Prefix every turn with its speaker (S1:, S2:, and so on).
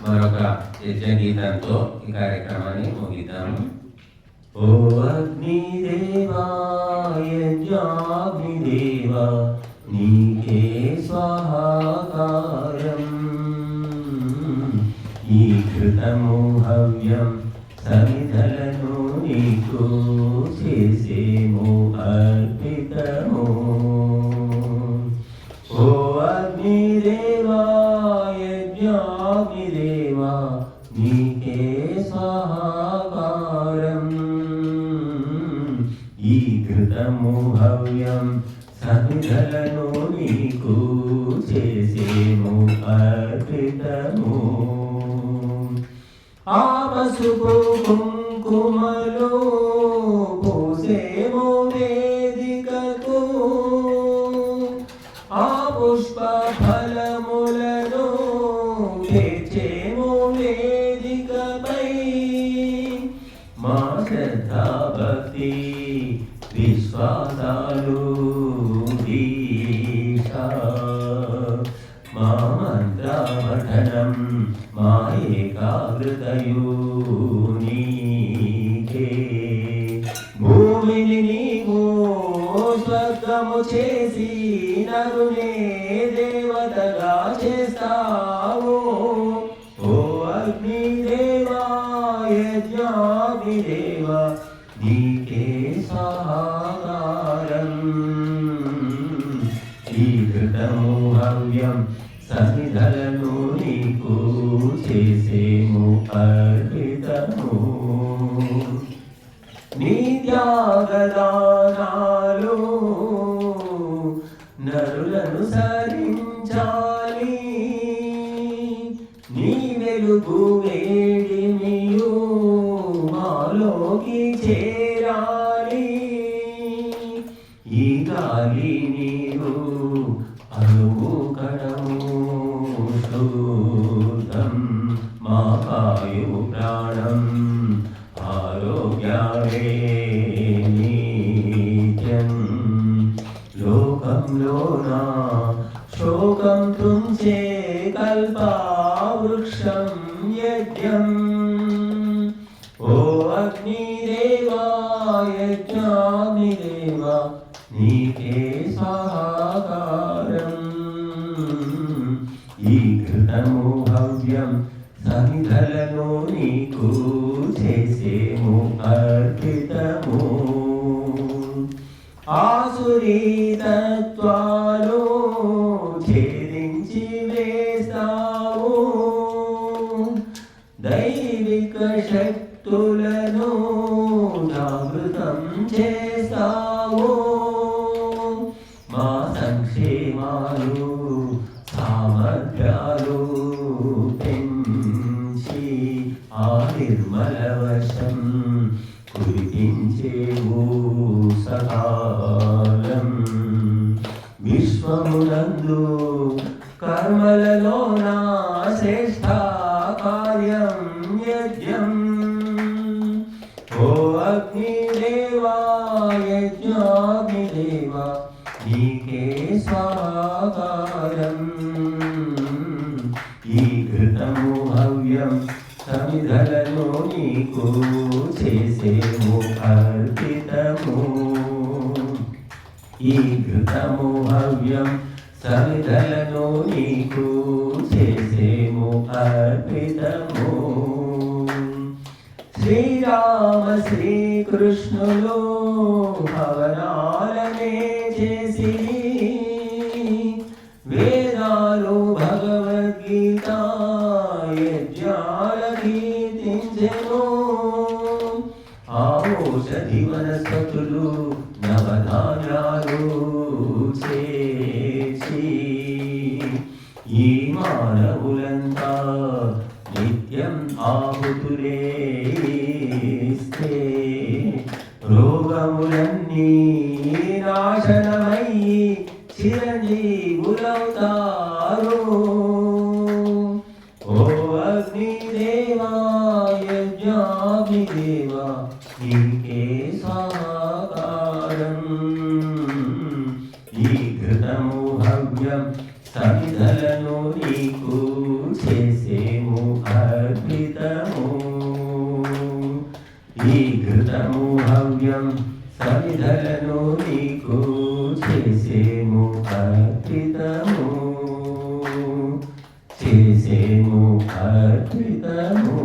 S1: మరొక యజ్ఞ గీతంతో ఈ కార్యక్రమాన్ని ముగిద్దాము. ఓ అగ్నిదేవా యజ్ఞాగ్నిదేవా నీకే స్వాహాకారం. ఈ కృతము హవ్యం సమిధలను నీకు చేసేము అర్పితము. ఓ అగ్నిదేవా యజ్ఞాగ్నిదేవా నీకే స్వాహాకారం. ఈ కృతము హవ్యం సమిధలను నీకు చేసేము అర్పితము. ఆ పసుపు కుంకుమలు పూసేము వేదికకు, ఆ పుష్ప ఫలములను చేర్చేము వేదికపై. మా శ్రద్ధా భక్తి విశ్వాసాలు దీక్ష, మా మంత్ర పఠనం మా ఏకాగ్రతయు నీకే. భూమిని నీవు స్వర్గము చేసి నరునే దేవతగా చేస్తావు. ఓ అగ్నిదేవా యజ్ఞాగ్నిదేవా నీకే సహాకారం. ఈ కృతము హవ్యం సమిధలను నీకు చేసేము అర్పితము. నీ త్యాగదానాలు నరులను సరించాలి. నీ వెలుగు వేడిమియు మాలోకి చేరాలి. ఈ గాలి నీరు అణువు కణము శుద్ధం, మా వాయు ప్రాణం ఆరోగ్యాలే నిత్యం. లోకంలోన శోకం తుంచే కల్పవృక్షం యజ్ఞం. ఓ అగ్నిదేవా యజ్ఞాగ్నిదేవా నీకే సహాకారం. ఈ కృతము హవ్యం సమిధలను నీకు చేసేము అర్పితము. ఆసురీ తత్వాలు ఛేదించి వేస్తావు. దైవిక శక్తులను జాగృతం చేస్తావు. మా సంక్షేమాలు సామర్థ్యాలు పెంచి ఆ నిర్మల వర్షం కురిపించేవు సకాలం. విశ్వమునందు కర్మలలోన శ్రేష్ఠ కార్యం యజ్ఞం. ఓ అగ్నిదేవా యజ్ఞాగ్నిదేవా నీకే స్వాహాకారం. ఈ కృతము హవ్యం సమిధలను నీకు చేసేము అర్పితము. ఈ కృతము హవ్యం సమిధలను నీకు చేసేము అర్పితము. శ్రీరామ శ్రీకృష్ణులు భవనాలనే చేసి వేదాలు భగవద్గీత యజ్ఞాల కీర్తించెను. ఆ ఔషధి వనస్పతులు నవధాన్యాలు చేసి ఈ మానవులంతా నిత్యం ఆహుతులేస్తే రోగములన్నీ నాశనమయ్యి చిరంజీవులవుతారు. ఓ అగ్నిదేవా యజ్ఞాగ్నిదేవా నీకే సహాకారం. ఈ హవ్యం సమిధలను నీకు చేసేము ఈ ఘృతము హవ్యం సమిధలను నీకు చేసేము అర్పితము చేసేము అర్పితము